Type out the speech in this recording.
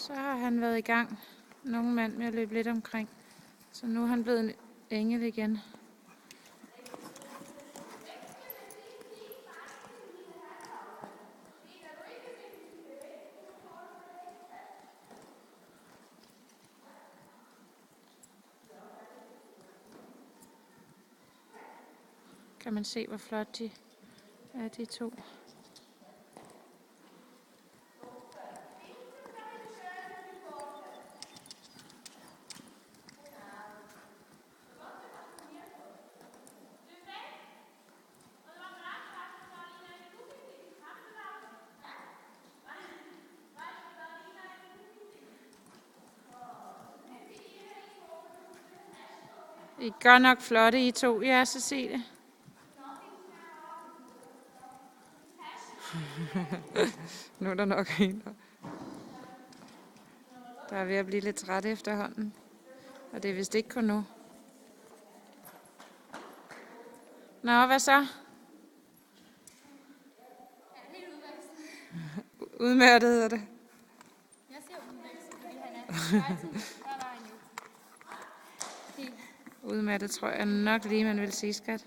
Så har han været i gang, en ung mand, med at løbe lidt omkring. Så nu er han blevet en engel igen. Kan man se, hvor flot de er, de to. I er godt nok flotte, I to. Ja, så se det. Nu er der nok en, der er ved at blive lidt træt efterhånden. Og det er vist ikke kun nu. Nå, hvad så? Udmærket hedder det. Jeg ser udmærket, fordi han er altid. Der var han jo. Udmattet tror jeg nok lige, man vil sige, skat.